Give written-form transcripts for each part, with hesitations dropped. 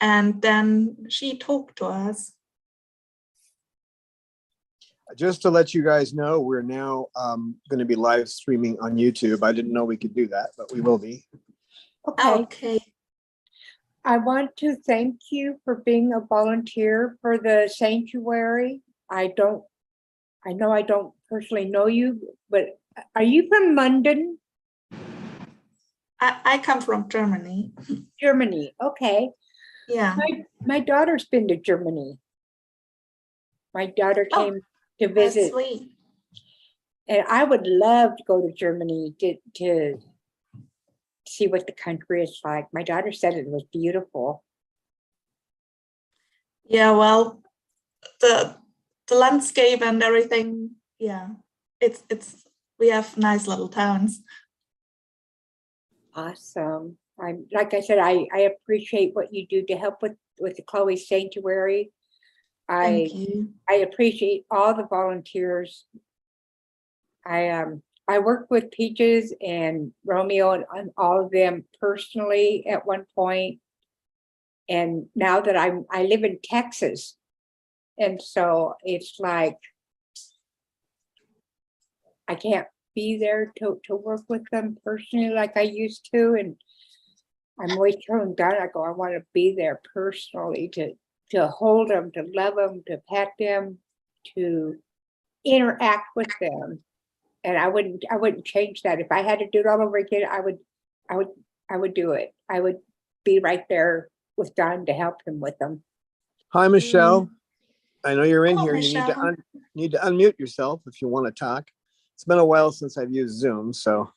And then she talked to us. Just to let you guys know, we're now going to be live streaming on YouTube. I didn't know we could do that, but we will be. Okay. I want to thank you for being a volunteer for the sanctuary. I know I don't personally know you, but are you from London? I come from Germany. Germany, okay. Yeah. My daughter's been to Germany. My daughter came to visit. That's sweet. And I would love to go to Germany to see what the country is like. My daughter said it was beautiful. Yeah, well, the landscape and everything, yeah. It's we have nice little towns. Awesome. Like I said, I appreciate what you do to help with the Chloe Sanctuary. Thank you. I appreciate all the volunteers. I worked with Peaches and Romeo and all of them personally at one point. And now that I live in Texas. And so it's like I can't be there to work with them personally like I used to. And I'm always telling God, I want to be there personally to hold them, to love them, to pet them, to interact with them. And I wouldn't change that. If I had to do it all over again, I would do it. I would be right there with Don to help him with them. Hi, Michelle. I know you're in here. Michelle. You need to unmute yourself if you want to talk. It's been a while since I've used Zoom, so.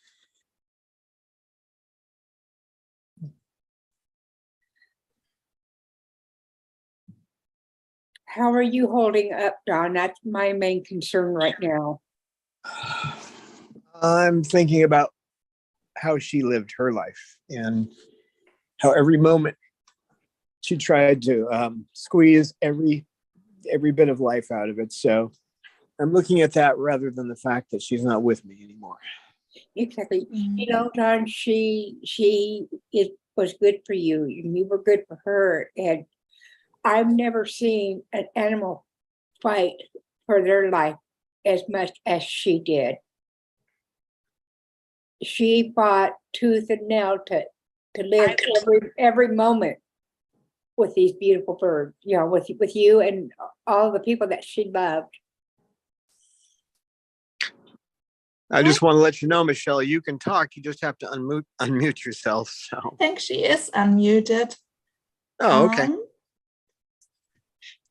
How are you holding up, Don? That's my main concern right now. I'm thinking about how she lived her life and how every moment she tried to squeeze every bit of life out of it. So I'm looking at that rather than the fact that she's not with me anymore. Exactly. You know, Don, she was good for you. You were good for her. And I've never seen an animal fight for their life as much as she did. She fought tooth and nail to live every moment with these beautiful birds, you know, with you and all the people that she loved. I just want to let you know, Michelle, you can talk. You just have to unmute yourself. So. I think she is unmuted. Oh, okay.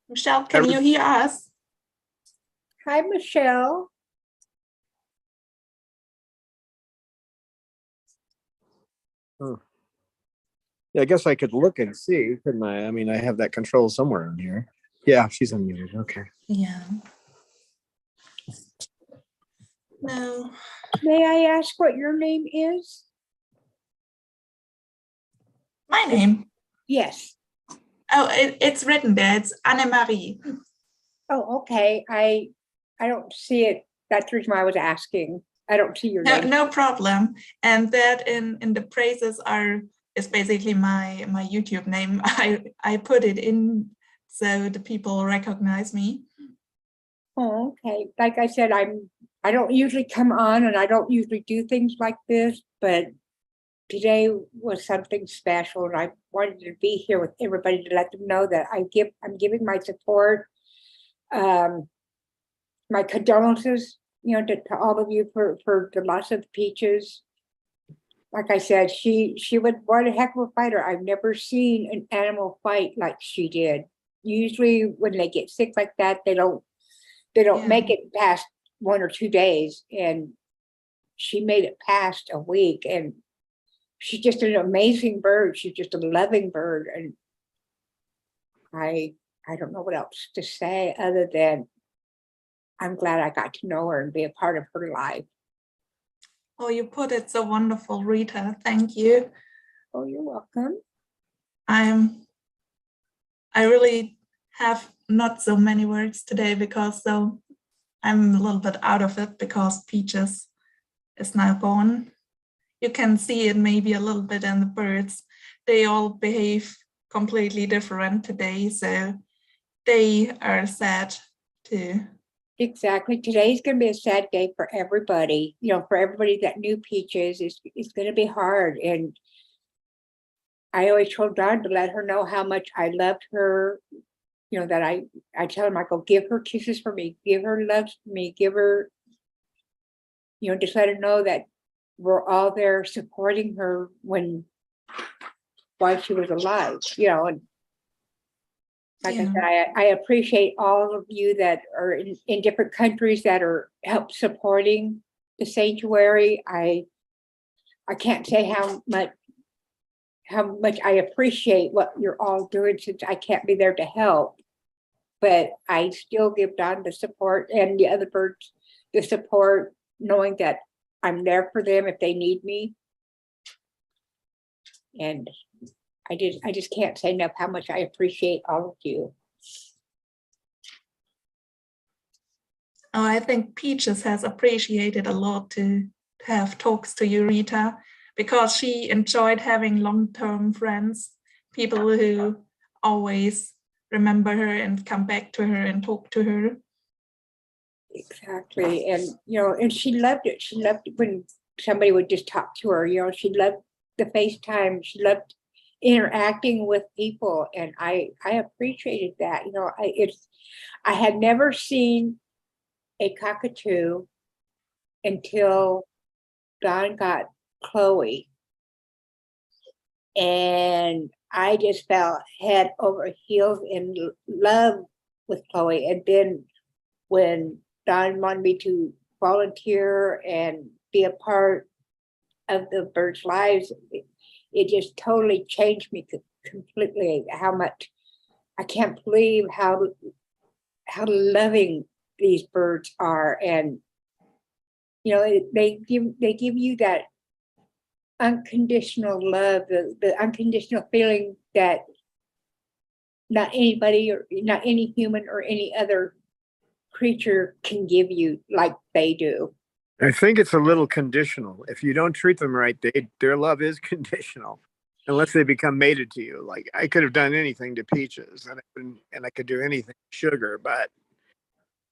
Michelle, can you hear us? Hi, Michelle. Oh. Yeah, I guess I could look and see, couldn't I? I mean, I have that control somewhere in here. Yeah, she's unmuted. Okay. Yeah. No. May I ask what your name is? My name? Yes. Oh, it's written there. It's Annemarie. Oh, okay. I don't see it. That's the reason why I was asking. I don't see your name. No problem. And that in the praises is basically my YouTube name. I put it in so the people recognize me. Oh, okay. Like I said, I don't usually come on and I don't usually do things like this, but today was something special and I wanted to be here with everybody to let them know that I'm giving my support, my condolences, you know, to all of you for the loss of Peaches. Like I said, she was one heck of a fighter. I've never seen an animal fight like she did. Usually when they get sick like that, they don't make it past 1 or 2 days, and she made it past a week. And she's just an amazing bird. She's just a loving bird, and I don't know what else to say other than I'm glad I got to know her and be a part of her life. Oh, you put it so wonderful, Rita. Thank you. Oh, you're welcome. I really have not so many words today because I'm a little bit out of it because Peaches is now gone. You can see it maybe a little bit in the birds. They all behave completely different today. So they are sad too. Exactly. Today's going to be a sad day for everybody. For everybody that knew Peaches, it's going to be hard. And I always told Dawn to let her know how much I loved her. That I tell him, I go, give her kisses for me, give her loves for me, give her, just let her know that we're all there supporting her while she was alive, and like I said, I appreciate all of you that are in different countries that are help supporting the sanctuary. I can't say how much I appreciate what you're all doing, since I can't be there to help. But I still give Don the support and the other birds the support, knowing that I'm there for them if they need me. And I just can't say enough how much I appreciate all of you. Oh, I think Peaches has appreciated a lot to have talks to you, Rita, because she enjoyed having long-term friends, people who always remember her and come back to her and talk to her. Exactly. And, and she loved it. She loved it when somebody would just talk to her. She loved the FaceTime. She loved interacting with people. And I appreciated that. I had never seen a cockatoo until Don got Chloe. And I just fell head over heels in love with Chloe. And then when Don wanted me to volunteer and be a part of the birds' lives, it just totally changed me completely. How much I can't believe how loving these birds are, and they give you that unconditional love, the unconditional feeling that not anybody or not any human or any other creature can give you like they do. I think it's a little conditional. If you don't treat them right, their love is conditional, unless they become mated to you. Like, I could have done anything to Peaches, and I could do anything to Sugar, but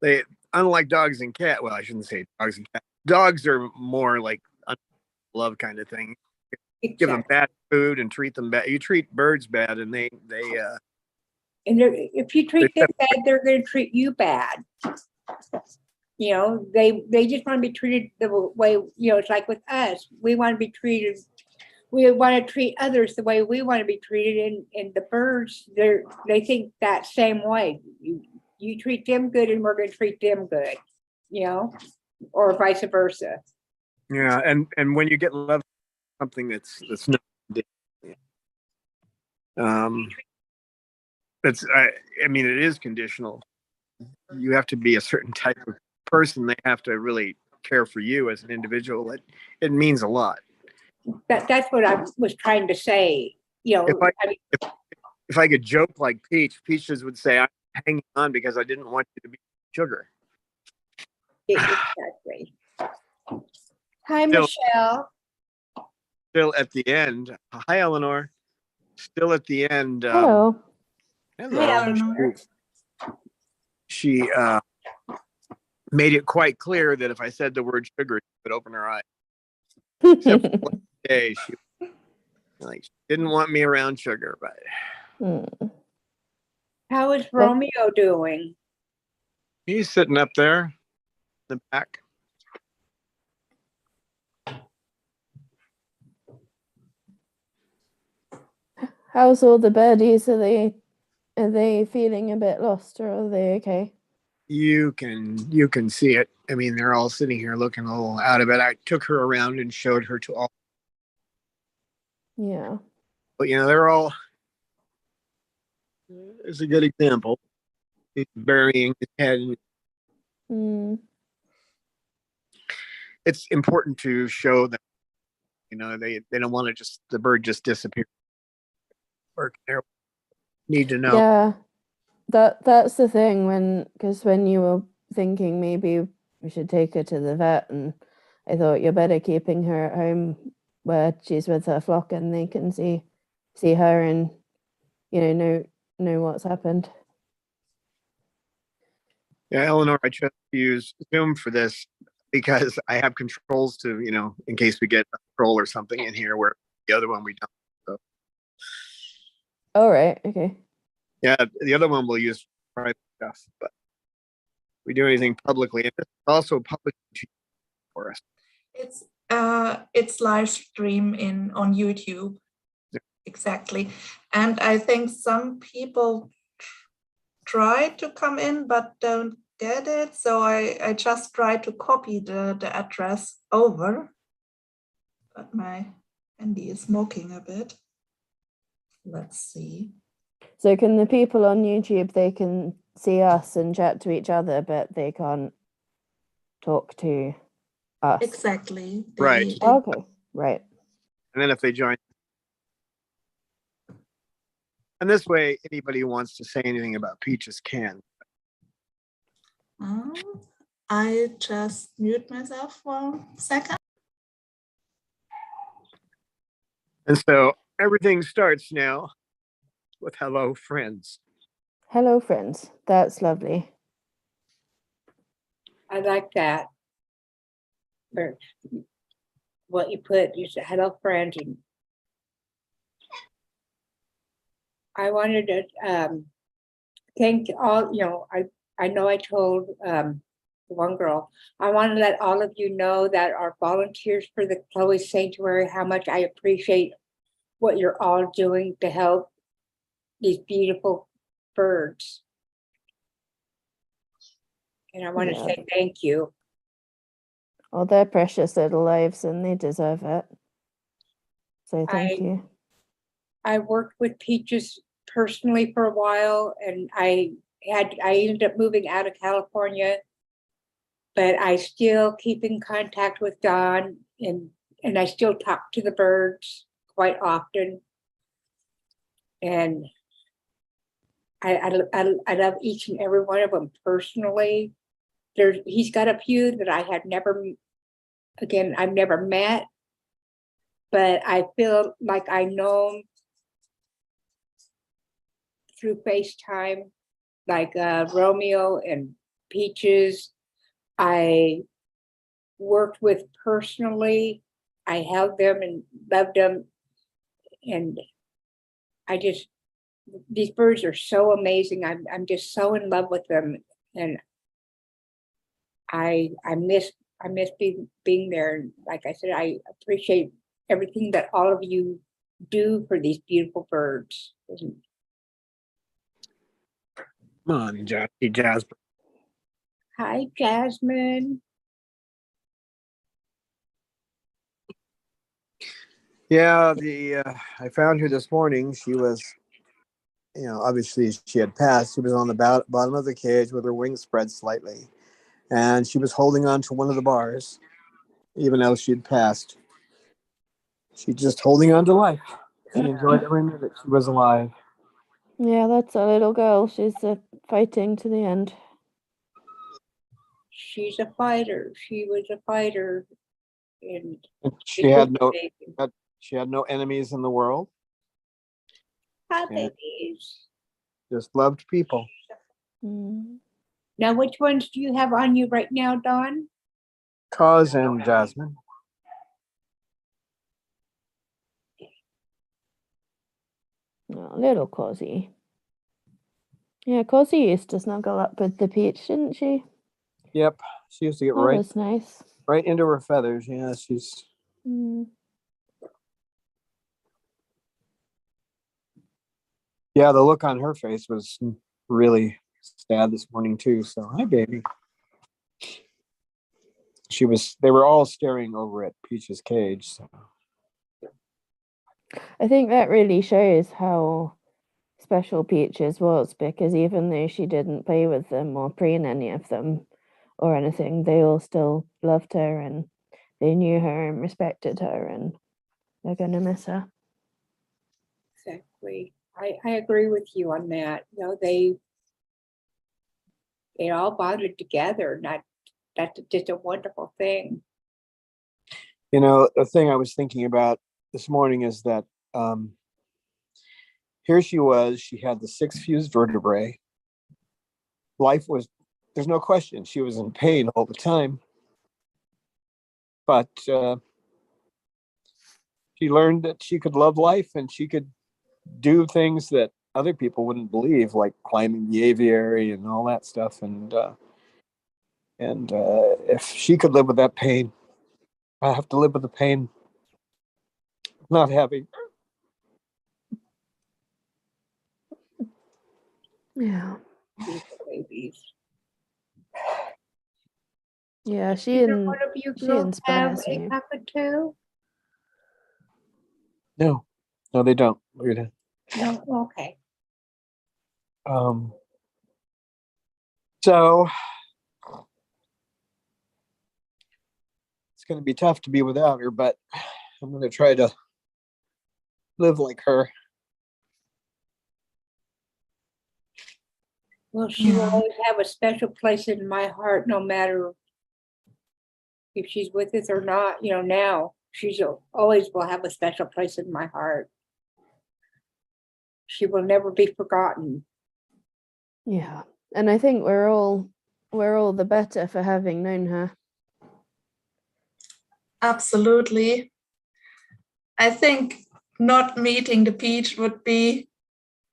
they, unlike dogs and cats. Well, I shouldn't say dogs and cats. Dogs are more like love kind of thing. Exactly. Give them bad food and treat them bad. You treat birds bad, and they and if you treat them bad, they're going to treat you bad. They just want to be treated the way, it's like with us. We want to be treated. We want to treat others the way we want to be treated, and the birds, they think that same way. You treat them good, and we're going to treat them good, or vice versa. Yeah, and when you get love, something that's not, I mean, it is conditional. You have to be a certain type of person. They have to really care for you as an individual. It means a lot. That's what I was trying to say. If I could joke like Peaches would say, "I'm hanging on because I didn't want you to be Sugar." Exactly. Hi, Michelle. Still at the end. Hi, Eleanor. Still at the end. Hello. Hello. Hi, Eleanor. She made it quite clear that if I said the word sugar, she would open her eyes. Except for one day, she didn't want me around Sugar, but. How is Romeo doing? He's sitting up there in the back. How's all the birdies? Are they feeling a bit lost, or are they okay? You can see it. I mean, they're all sitting here looking a little out of it. I took her around and showed her to all. Yeah. But they're all. It's a good example. He's burying his head. It's important to show that they don't want to the bird just disappear. Or they need to know. Yeah, that's the thing, because when you were thinking maybe we should take her to the vet, and I thought you're better keeping her at home where she's with her flock and they can see her and know what's happened. Yeah, Eleanor, I chose to use Zoom for this because I have controls to, in case we get a troll or something in here, where the other one we don't. So, All right. Okay. yeah, the other one we'll use private stuff, but we do anything publicly, and it's also public for us. It's live stream on YouTube. Yeah. Exactly. And I think some people try to come in but don't get it. So I just try to copy the address over. But my handy is smoking a bit. Let's see. So can the people on YouTube, they can see us and chat to each other, but they can't talk to us? Exactly. Right. Okay, right. And then if they join, and this way, anybody who wants to say anything about Peaches can. I just mute myself for a second. And so everything starts now with hello, friends. Hello, friends. That's lovely. I like that. Or what you put, you said, hello, friends. And I wanted to thank all, I know I told one girl, I want to let all of you know that our volunteers for the Chloe Sanctuary, how much I appreciate what you're all doing to help these beautiful birds. And I want to say thank you. Oh, they're precious little lives and they deserve it. So thank you. I worked with Peaches personally for a while, and I ended up moving out of California, but I still keep in contact with Don, and I still talk to the birds quite often. And I love each and every one of them personally. He's got a few that I had I've never met, but I feel like I know them through FaceTime, like Romeo and Peaches. I worked with personally. I held them and loved them. And these birds are so amazing. I'm just so in love with them. And I miss being there. And like I said, I appreciate everything that all of you do for these beautiful birds. Come on, Jasmine. Hi, Jasmine. Yeah, I found her this morning. She was, obviously she had passed. She was on the bottom of the cage with her wings spread slightly, and she was holding on to one of the bars, even though she'd passed. She's just holding on to life. She enjoyed every minute she was alive. Yeah, that's a little girl. She's fighting to the end. She's a fighter. She was a fighter, and she had no enemies in the world. Hi, babies. Just loved people. Now, which ones do you have on you right now, Dawn? Cause and Jasmine. Oh, little Cosy. Yeah, Cosy used to snuggle up with the Peach, didn't she? Yep, she used to get That was nice. Right into her feathers. Yeah, she's. Yeah, the look on her face was really sad this morning too. So, hi, baby. They were all staring over at Peach's cage. So. I think that really shows how special Peaches was, because even though she didn't play with them or preen any of them or anything, they all still loved her and they knew her and respected her, and they're going to miss her. Exactly. I agree with you on that. They all bonded together, and that's just a wonderful thing. The thing I was thinking about this morning is that here she was. She had the 6 fused vertebrae. Life was, there's no question, she was in pain all the time. But she learned that she could love life and she could do things that other people wouldn't believe, like climbing the aviary and all that stuff. And if she could live with that pain, I have to live with the pain of not having. Yeah. Beautiful babies. Yeah, Either one of you she girls have inspires a me. cockatoo? No, they don't. Rita. No, okay. So it's going to be tough to be without her, but I'm going to try to live like her. Well, she will Yeah. always have a special place in my heart, no matter if she's with us or not. You know, now she's always will have a special place in my heart. She will never be forgotten. Yeah. And I think we're all the better for having known her. Absolutely. I think not meeting the peach would be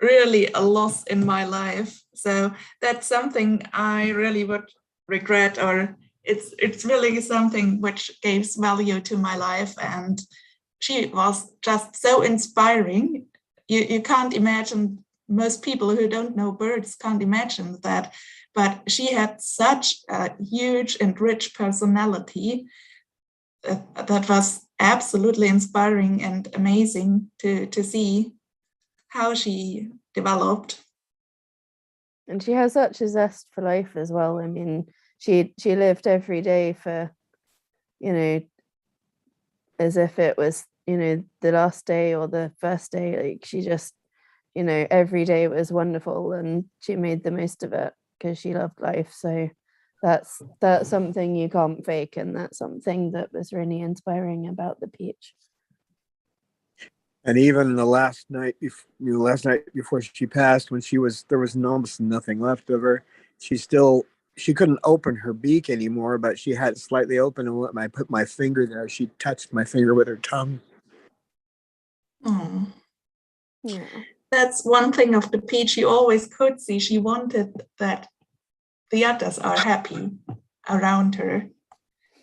really a loss in my life. So that's something I really would regret, or it's really something which gives value to my life. And she was just so inspiring. You can't imagine, most people who don't know birds can't imagine that, but she had such a huge and rich personality that was absolutely inspiring and amazing to see how she developed. And she has such a zest for life as well. I mean, she lived every day for, you know, as if it was, you know, the last day or the first day. Like, she just, you know, every day was wonderful and she made the most of it because she loved life. So that's something you can't fake, and that's something that was really inspiring about the peach. And even the last night before she passed, when there was almost nothing left of her, she couldn't open her beak anymore, but she had it slightly open, and when I put my finger there, she touched my finger with her tongue. Oh. Yeah. That's one thing of the peach you always could see. She wanted that the others are happy around her.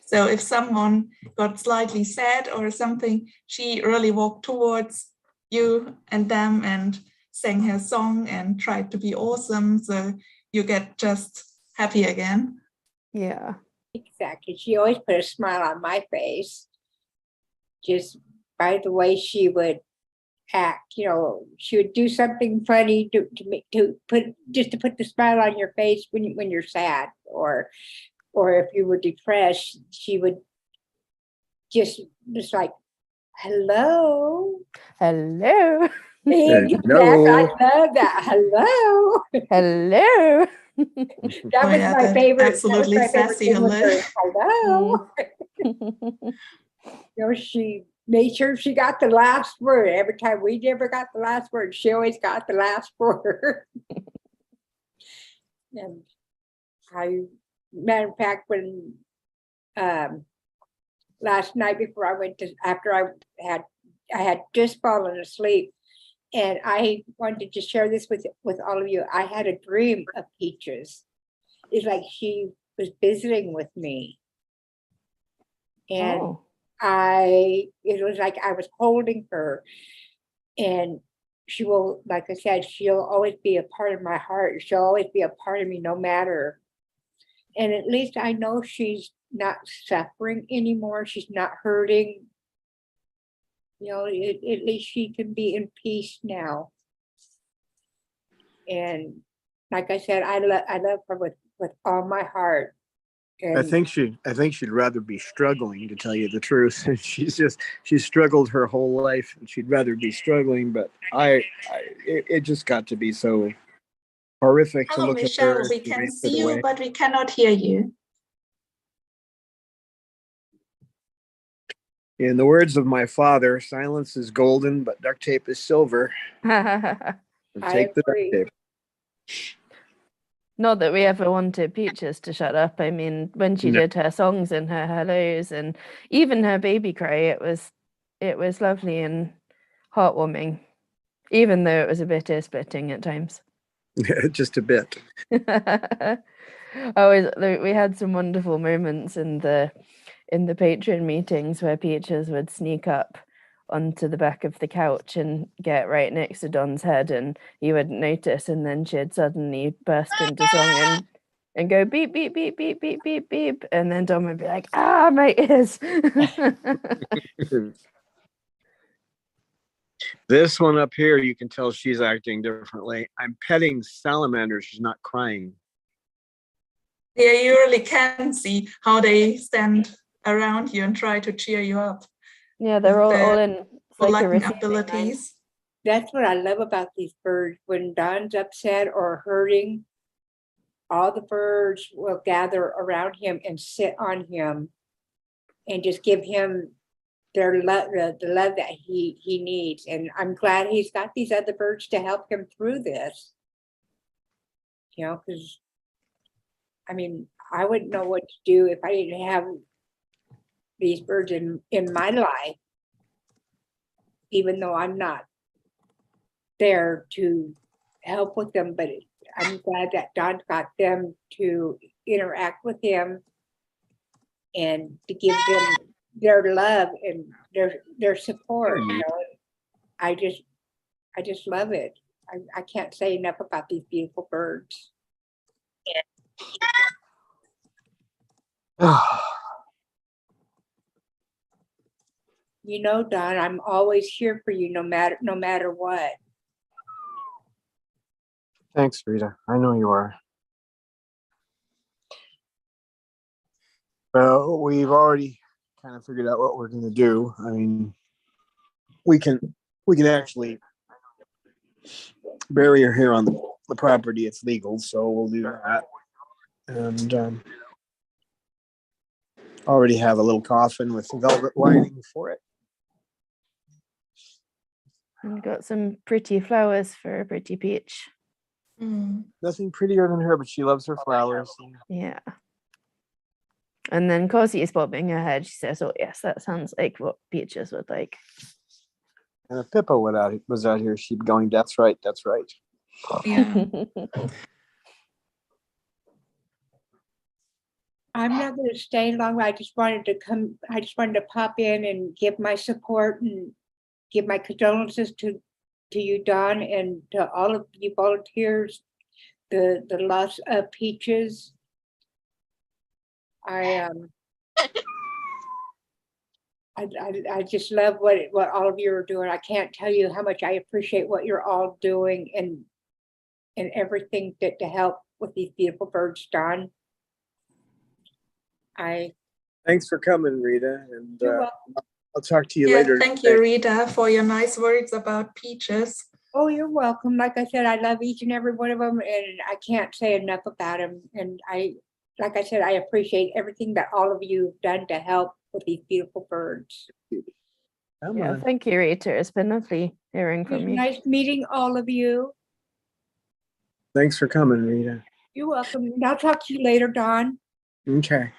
So if someone got slightly sad or something, she really walked towards you and them and sang her song and tried to be awesome. So you get just happy again. Yeah. Exactly. She always put a smile on my face just by the way she would act. You know, she would do something funny to put the smile on your face when you're sad, or if you were depressed. She would just like, hello. Hello. Exactly. I love that. Hello. Hello. That was my favorite. Absolutely That was my favorite sassy thing with hello. her. Hello. You know, she made sure she got the last word. Every time we never got the last word, she always got the last word. And matter of fact, when last night before I went to, after I had just fallen asleep, and I wanted to share this with all of you. I had a dream of Peaches. It's like she was visiting with me, and it was like I was holding her, and she will, like I said, she'll always be a part of my heart. She'll always be a part of me, no matter. And at least I know she's not suffering anymore. She's not hurting. You know, at least she can be in peace now. And like I said, I love her with all my heart. And I think she'd rather be struggling, to tell you the truth. She's struggled her whole life, and she'd rather be struggling. But it just got to be so horrific to Hello, look Michelle. at her. We can see you, but we cannot hear you. In the words of my father, silence is golden, but duct tape is silver. I Take the duct agree. tape. Not that we ever wanted Peaches to shut up. I mean, when she No. did her songs and her hellos and even her baby cry, it was lovely and heartwarming, even though it was a bit ear-splitting at times. Just a bit. We had some wonderful moments in the patron meetings where Peaches would sneak up onto the back of the couch and get right next to Don's head, and you wouldn't notice, and then she'd suddenly burst into song and go beep beep beep beep beep beep beep, and then Don would be like, "Ah, my ears." This one up here, you can tell she's acting differently. I'm petting Salamander. She's not crying. Yeah, you really can see how they stand around you and try to cheer you up. Yeah, they're all Their in. It's like a collecting receiving end. abilities. That's what I love about these birds. When Don's upset or hurting, all the birds will gather around him and sit on him and just give him their love, the love that he needs. And I'm glad he's got these other birds to help him through this. You know, because I mean, I wouldn't know what to do if I didn't have these birds in my life, even though I'm not there to help with them. But I'm glad that Don got them to interact with him and to give them their love and their support. You know, I just love it. I can't say enough about these beautiful birds. You know, Don, I'm always here for you, no matter what. Thanks, Rita. I know you are. Well, we've already kind of figured out what we're going to do. I mean, we can actually bury her here on the property. It's legal, so we'll do that. And already have a little coffin with velvet lining for it. And got some pretty flowers for a pretty Peach. Nothing prettier than her, but she loves her flowers. Yeah. And then Cosy is bobbing her head. She says, "Oh yes, that sounds like what Peaches would like." And if Pippa was out here, she'd be going, "That's right, that's right." Yeah. I'm not going to stay long. I just wanted to pop in and give my support and give my condolences to you, Don, and to all of you volunteers, the loss of Peaches. I just love what all of you are doing. I can't tell you how much I appreciate what you're all doing and everything to help with these beautiful birds, Don. Thanks for coming, Rita, and You're welcome. I'll talk to you Yeah, later. thank you, Rita, for your nice words about Peaches. Oh, you're welcome. Like I said, I love each and every one of them, and I can't say enough about them. And like I said, I appreciate everything that all of you have done to help with these beautiful birds. Come Yeah, on. thank you, Rita. It's been lovely hearing It was from you. nice meeting all of you. Thanks for coming, Rita. You're welcome. And I'll talk to you later, Don. Okay.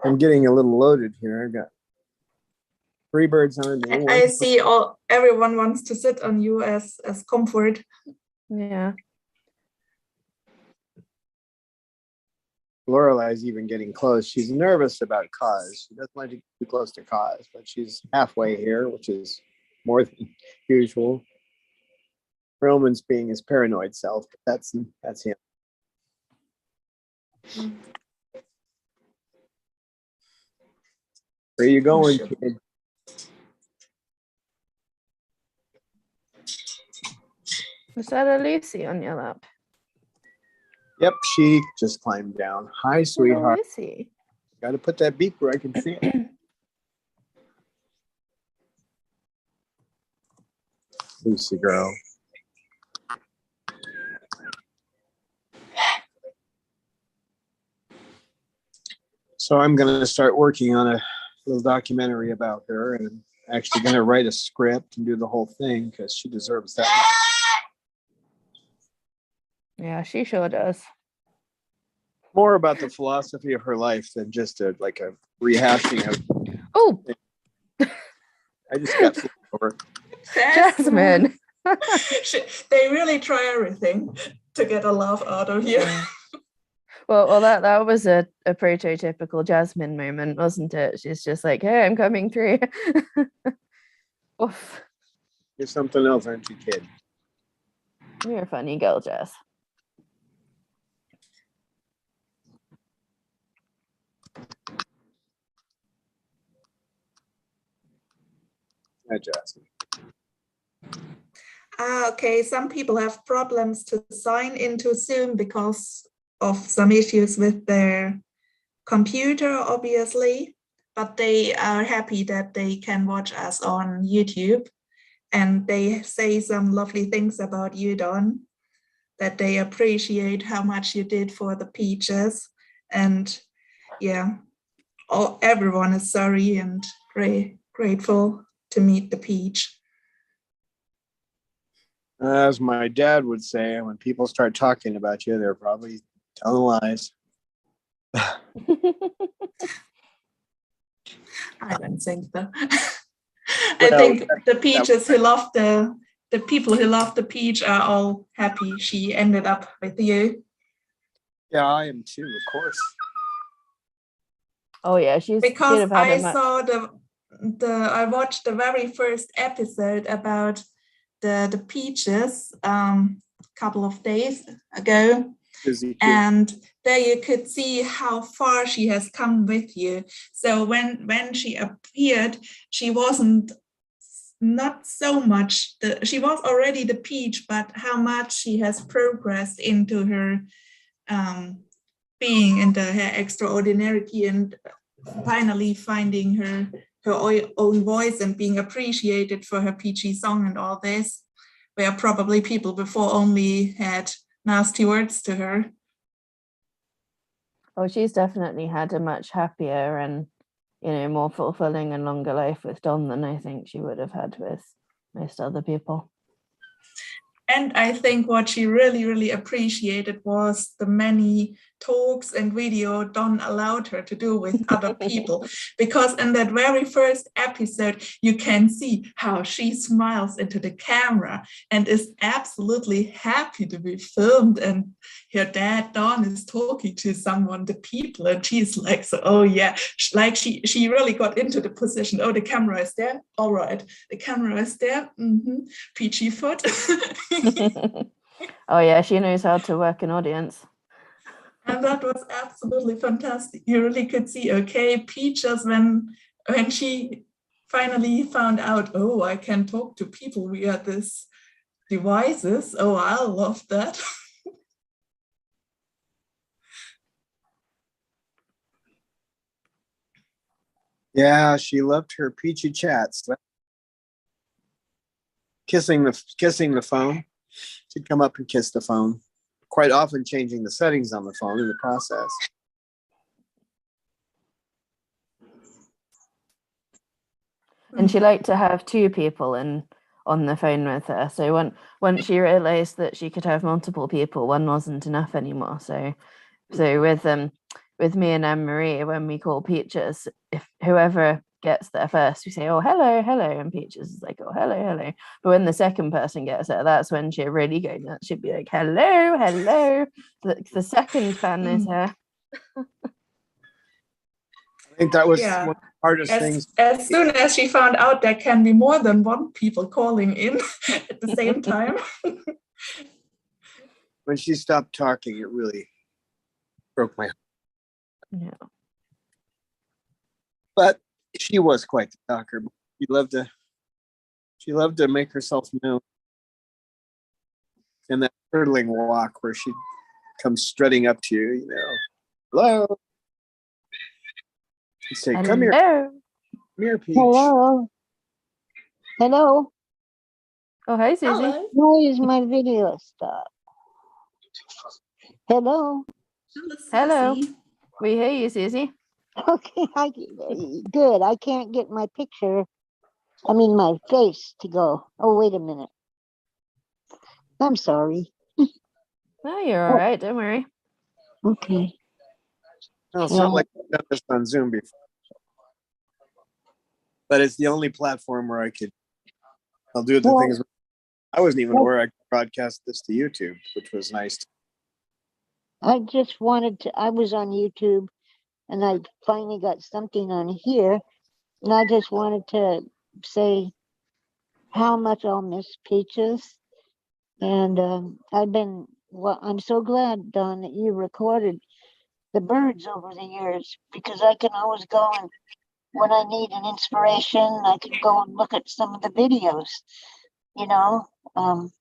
I'm getting a little loaded here. I've got 3 birds on me. I see everyone wants to sit on you as comfort. Yeah. Lorelai's even getting close. She's nervous about Cause. She doesn't like to get too close to Cause, but she's halfway here, which is more than usual. Roman's being his paranoid self, but that's him. Where you going, Sure. kid? Was that a Lucy on your lap? Yep, she just climbed down. Hi, sweetheart. Lucy. Got to put that beak where I can see it. Lucy girl. So I'm going to start working on a little documentary about her, and I'm actually going to write a script and do the whole thing because she deserves that much. Yeah, she sure does. More about the philosophy of her life than just a rehashing of. Oh, I just got flipped over. Jasmine. They really try everything to get a laugh out of you. Yeah. Well, that was a prototypical Jasmine moment, wasn't it? She's just like, hey, I'm coming through. Oof. You're something else, aren't you, kid? You're a funny girl, Jess. Hi, Jasmine. Okay, some people have problems to sign into Zoom because of some issues with their computer, obviously, but they are happy that they can watch us on YouTube, and they say some lovely things about you, Don, that they appreciate how much you did for the peaches, and yeah, everyone is sorry and grateful to meet the peach. As my dad would say, when people start talking about you, they're probably telling lies. I don't think so. I think the peaches who love the people who love the peach are all happy she ended up with you. Yeah, I am too, of course. Oh yeah, because I saw I watched the very first episode about the peaches a couple of days ago, and there you could see how far she has come with you. So when she appeared, she wasn't not so much she was already the peach, but how much she has progressed into her being, into her extraordinarity, and finally finding her own voice and being appreciated for her peachy song and all this, where probably people before only had nasty words to her. Oh, she's definitely had a much happier and, more fulfilling and longer life with Don than I think she would have had with most other people. And I think what she really, really appreciated was the many talks and video Don allowed her to do with other people. Because in that very first episode, you can see how she smiles into the camera and is absolutely happy to be filmed. And her dad, Don, is talking to someone, the people, and she's like, so, oh yeah, like she really got into the position. Oh, the camera is there. All right, the camera is there. Mm-hmm. Peachy foot. Oh yeah, she knows how to work an audience. And that was absolutely fantastic. You really could see, okay, Peaches, when she finally found out, oh, I can talk to people via this devices. Oh, I love that. Yeah, she loved her peachy chats. Kissing the phone. She'd come up and kiss the phone, quite often changing the settings on the phone in the process. And she liked to have two people on the phone with her. So once she realized that she could have multiple people, one wasn't enough anymore. So with me and Anne-Marie, when we call Peaches, if whoever gets there first, we say, oh, hello, hello, and Peaches is like, oh, hello, hello. But when the second person gets there, that's when she'd really go nuts. She'd be like, hello, hello. The second fan is here. I think that was one of the hardest things. As soon as she found out there can be more than one people calling in at the same time. When she stopped talking, it really broke my heart. Yeah. But she was quite the talker. She loved to make herself known. And that hurdling walk where she'd come strutting up to you, hello. She'd say, hello. Come here, Peach. Hello. Hello. Oh, hi, Susie. Hello. Why is my video stopped? Hello. Hello. We hear you, Susie. Okay, good. I can't get my picture, I mean my face to go. Oh, wait a minute. I'm sorry. No, you're all right. Don't worry. Okay. No, it's not like I've done this on Zoom before, but it's the only platform where I'll do the Well, things. I wasn't even well, aware I could broadcast this to YouTube, which was nice. I just wanted to, I was on YouTube and I finally got something on here. And I just wanted to say how much I'll miss Peaches. And well, I'm so glad, Don, that you recorded the birds over the years because I can always go and when I need an inspiration, I can go and look at some of the videos, you know. Um,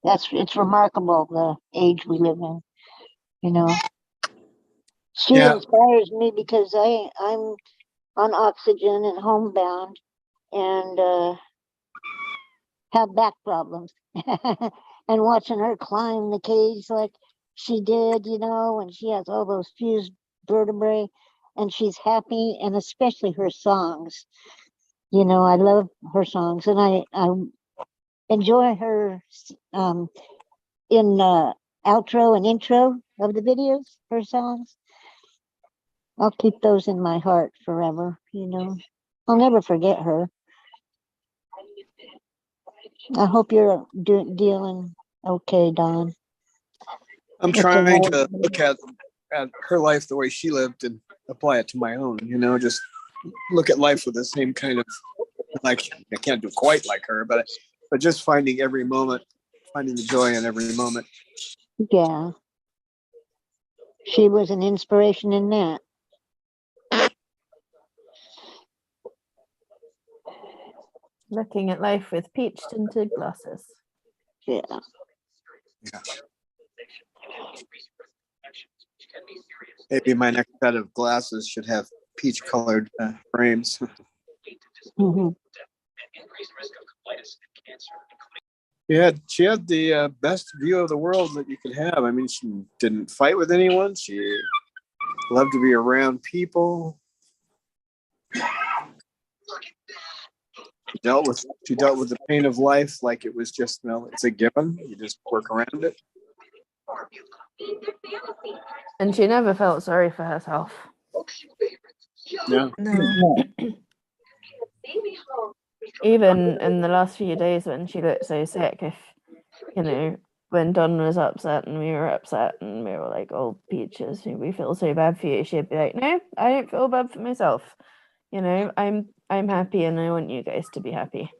it's remarkable the age we live in, you know. She Yeah, inspires me because I'm on oxygen and homebound and have back problems. And watching her climb the cage like she did, you know, and she has all those fused vertebrae and she's happy and especially her songs. You know, I love her songs and I enjoy her in outro and intro of the videos, her songs. I'll keep those in my heart forever, you know. I'll never forget her. I hope you're dealing okay, Don. I'm It's a trying hard, to look at her life the way she lived and apply it to my own. You know, just look at life with the same kind of like I can't do quite like her, but just finding every moment, finding the joy in every moment. yeah. She was an inspiration in that. Looking at life with peach tinted glasses. Yeah. Yeah. Maybe my next set of glasses should have peach colored frames. Mhm. She had the best view of the world that you could have. I mean, she didn't fight with anyone. She loved to be around people. She dealt with the pain of life like it was just, it's a given. You just work around it. And she never felt sorry for herself. Yeah. No. Even in the last few days when she looked so sick, if, you know, when Don was upset and we were upset and we were like, oh, Peaches, we feel so bad for you, she'd be like, no, I don't feel bad for myself. You know, I'm happy and I want you guys to be happy.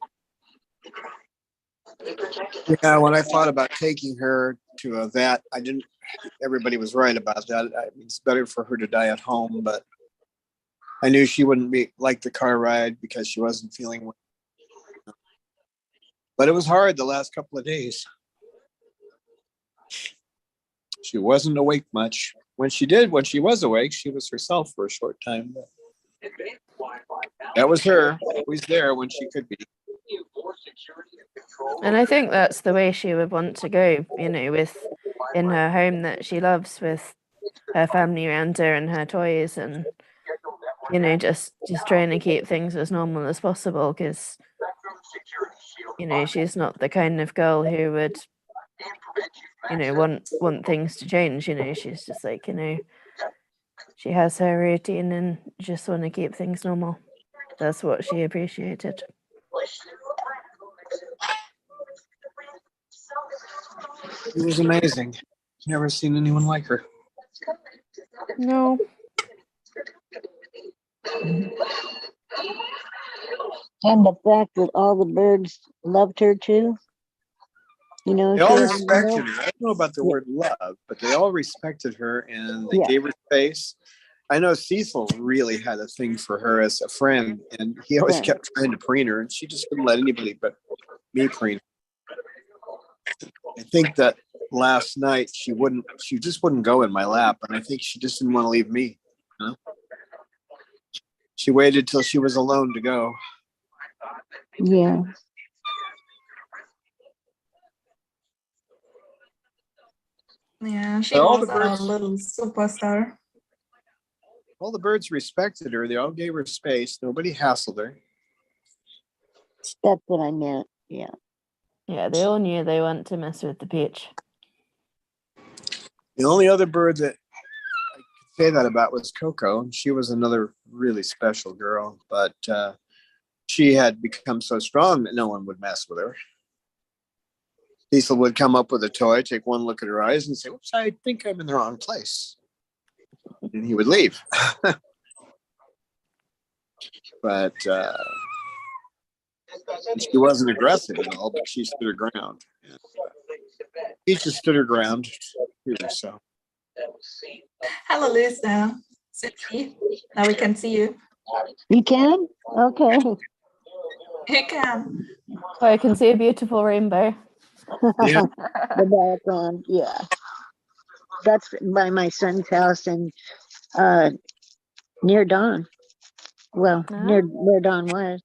Yeah, when I thought about taking her to a vet, everybody was right about that. It's better for her to die at home, but I knew she wouldn't be like the car ride because she wasn't feeling well. But it was hard the last couple of days. She wasn't awake much. When she was awake, she was herself for a short time. But that was her, always there when she could be. And I think that's the way she would want to go, you know, in her home that she loves, with her family around her and her toys, and, you know, just trying to keep things as normal as possible, because, you know, she's not the kind of girl who would, you know, want things to change. You know, she's just like, you know, she has her routine and just want to keep things normal. That's what she appreciated. It was amazing. Never seen anyone like her. No. And the fact that all the birds loved her too. You know, They she all had respected her. I don't know about the word love, but they all respected her and they gave her space. I know Cecil really had a thing for her as a friend, and he always kept trying to preen her, and she just wouldn't let anybody but me preen her. I think that last night she just wouldn't go in my lap, and I think she just didn't want to leave me. You know? She waited till she was alone to go. Yeah. Yeah, she But all was the our birds, little superstar. all the birds respected her. They all gave her space. Nobody hassled her. That's what I meant. Yeah. Yeah, they all knew they weren't to mess with the peach. The only other bird that I could say that about was Coco. She was another really special girl, but she had become so strong that no one would mess with her. Cecil would come up with a toy, take one look at her eyes and say, "Oops, I think I'm in the wrong place." And he would leave. But she wasn't aggressive at all, but she stood her ground. Peach just stood her ground too, so. Hello, Lisa. Susie. Now we can see you. You can? Okay. You can. Oh, I can see a beautiful rainbow. Yeah. The background, yeah. That's by my son's house and near Dawn. Well, near where Dawn was.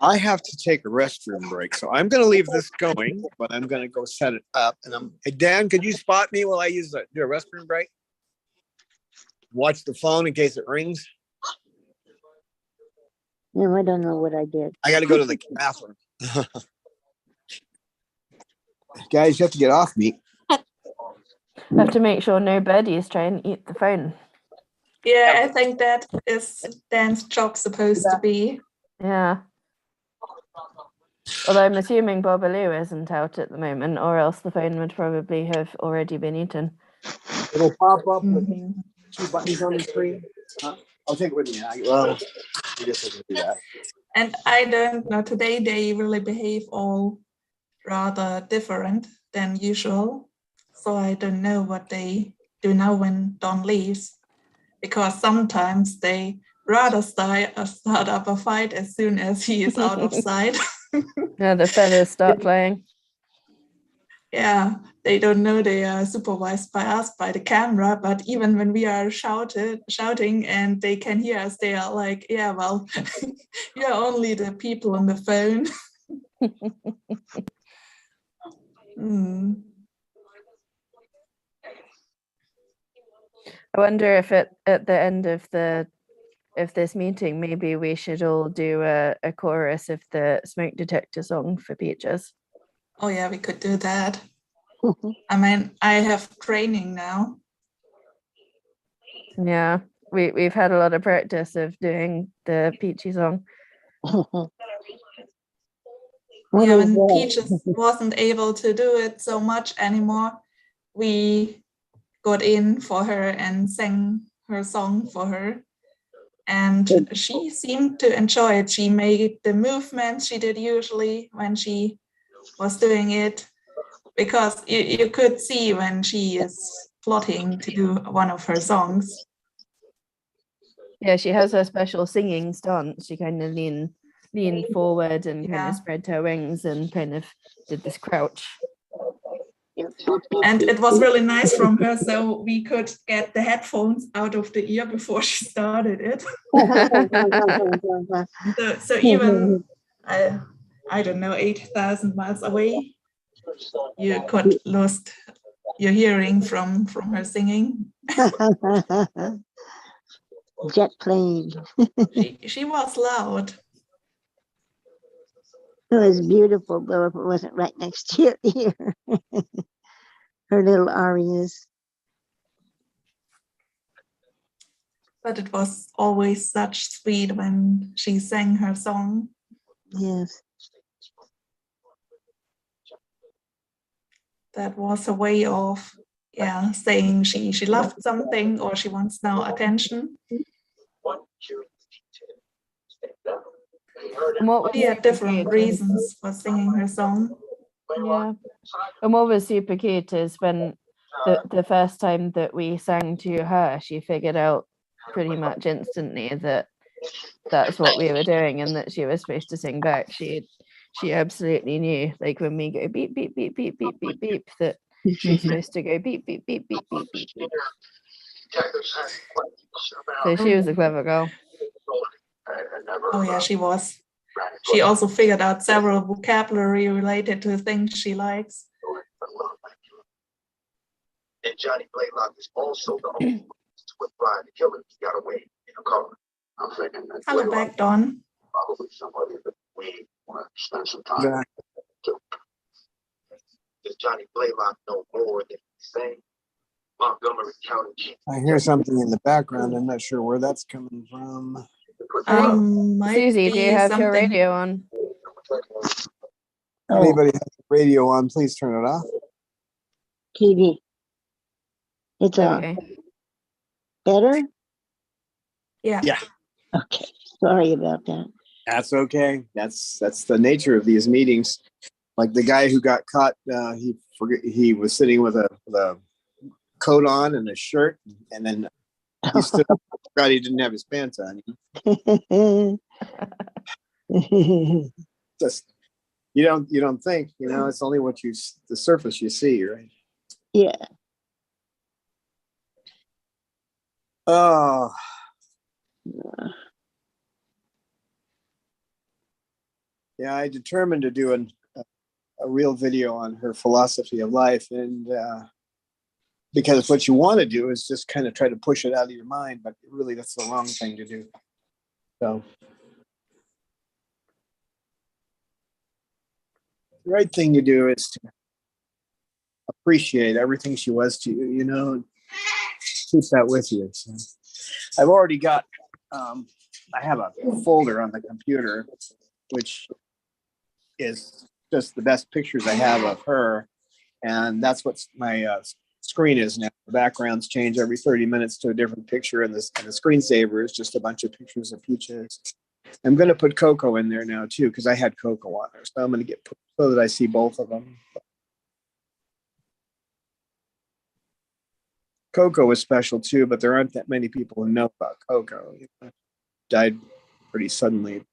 I have to take a restroom break, so I'm going to leave this going, but I'm going to go set it up. And hey, Dan, could you spot me while I do a restroom break? Watch the phone in case it rings. No, I don't know what I did. I got to go to the bathroom. Guys, you have to get off me. Have to make sure no birdies try and eat the phone. Yeah, I think that is Dan's job supposed to be. Yeah. Although I'm assuming Bobaloo isn't out at the moment, or else the phone would probably have already been eaten. It'll pop up with 2 buttons on the screen. I'll take it with me. Well, I guess I can do that. And I don't know, today they really behave all rather different than usual. So I don't know what they do now when Don leaves, because sometimes they rather start up a fight as soon as he is out of sight. Yeah, the feathers start flying. Yeah, they don't know they are supervised by us, by the camera, but even when we are shouting and they can hear us, they are like, yeah, well, you're only the people on the phone. I wonder if at the end of this meeting, maybe we should all do a chorus of the smoke detector song for Peaches. Oh yeah, we could do that. I mean, I have training now. Yeah, we've had a lot of practice of doing the Peachy song. Yeah, when Peaches wasn't able to do it so much anymore, we got in for her and sang her song for her. And she seemed to enjoy it. She made the movements she did usually when she was doing it, because you could see when she is plotting to do one of her songs. Yeah, she has her special singing stance. She kind of leaned forward and kind of spread her wings and kind of did this crouch. And it was really nice from her, so we could get the headphones out of the ear before she started it. so even, I don't know, 8,000 miles away, you could lose your hearing from her singing. Jet plane. She was loud. It was beautiful, though, if it wasn't right next to your ear. Her little arias. But it was always such sweet when she sang her song. Yes. That was a way of, saying she loved something or she wants now attention. And what She had different reasons for singing her song. Yeah. And what was super cute is when the first time that we sang to her, she figured out pretty much instantly that that's what we were doing and that she was supposed to sing back. She absolutely knew, like when we go beep, beep, beep, beep, beep, beep, beep, that she's supposed to go beep, beep, beep, beep, beep, beep, beep. So she was a clever girl. Oh yeah, she was. She also figured out several vocabulary related to things she likes. And Johnny Blaylock is also the was trying to kill him. He got away in a car. I'm thinking that's Hello way back, Don. probably somebody that we want to spend some time Yeah. to. Does Johnny Blaylock know more than he's saying? Montgomery County Chief. I hear something in the background. I'm not sure where that's coming from. Might Susie, do you be have your something. radio on? If Oh, anybody has the radio on, please turn it off. TV. It's on. Okay. Better? Yeah. Yeah. Okay. Sorry about that. That's okay. That's the nature of these meetings. Like the guy who got caught, he was sitting with a coat on and a shirt, and then he stood up. Forgot he didn't have his pants on. Just you don't think, it's only what the surface you see, right? Yeah. Oh. Yeah, I determined to do a real video on her philosophy of life, and because what you want to do is just kind of try to push it out of your mind, but really that's the wrong thing to do. So the right thing to do is to appreciate everything she was to you, and keep that with you. So I've already got, I have a folder on the computer, which is just the best pictures I have of her. And that's what my screen is now. The backgrounds change every 30 minutes to a different picture, and the screensaver is just a bunch of pictures of Peaches. I'm going to put Coco in there now too, because I had Coco on there. So I'm going to get so that I see both of them. Coco was special too, but there aren't that many people who know about Coco. Died pretty suddenly.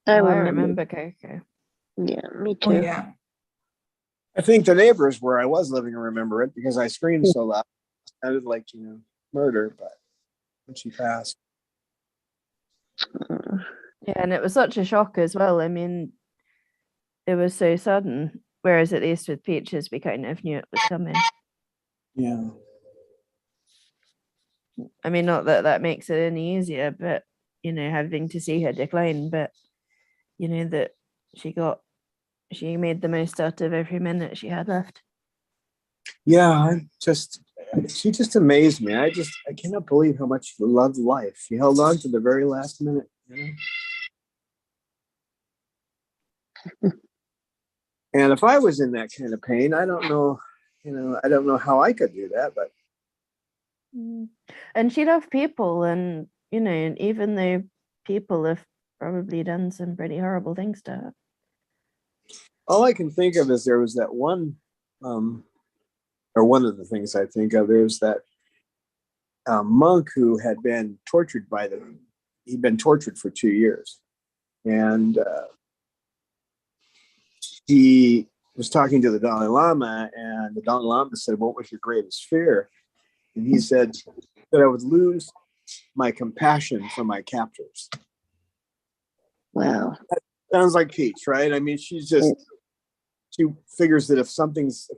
I Oh, I remember. remember Coco. Yeah, me Oh, too. yeah. I think the neighbors where I was living remember it because I screamed so loud. I sounded like, murder, but when she passed. Yeah, and it was such a shock as well. I mean, it was so sudden. Whereas at least with Peaches, we kind of knew it was coming. Yeah. I mean, not that that makes it any easier, but having to see her decline, but that she made the most out of every minute she had left. Yeah, she just amazed me. I cannot believe how much she loved life. She held on to the very last minute. And if I was in that kind of pain, I don't know, I don't know how I could do that, but. And she loved people, and even though people have probably done some pretty horrible things to her. All I can think of is there was that one, or one of the things I think of, there's that monk who had been tortured he'd been tortured for 2 years. And he was talking to the Dalai Lama, and the Dalai Lama said, "What was your greatest fear?" And he said that I would lose my compassion for my captors. Wow. That sounds like Peach, right? I mean, she figures that if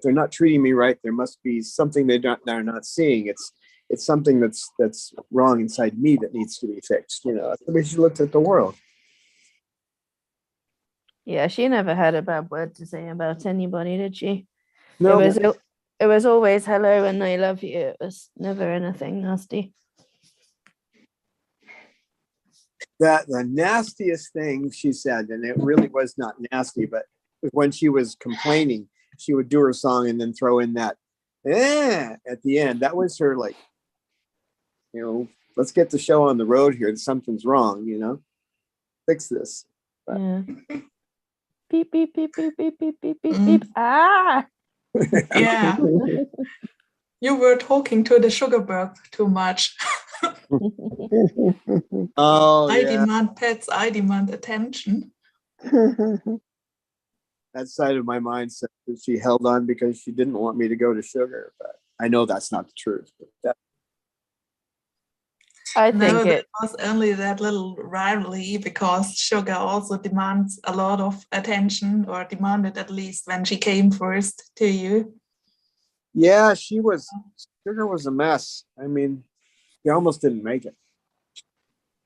they're not treating me right, there must be something they're not seeing. It's something that's wrong inside me that needs to be fixed. That's the way she looked at the world. Yeah, she never had a bad word to say about anybody, did she? No, It was always hello and I love you. It was never anything nasty. that the nastiest thing she said, and it really was not nasty, but when she was complaining, she would do her song and then throw in that at the end. That was her, like, let's get the show on the road here. Something's wrong, fix this. But. Yeah. Beep, beep, beep, beep, beep, beep, beep, beep, beep. Ah! Yeah. You were talking to the sugar bug too much. Oh, I yeah. demand pets, I demand attention. That side of my mind said that she held on because she didn't want me to go to sugar, but I know that's not the truth. But I No, think that was only that little rivalry because Sugar also demands a lot of attention, or demanded at least when she came first to you. yeah, she was Sugar was a mess. I mean, he almost didn't make it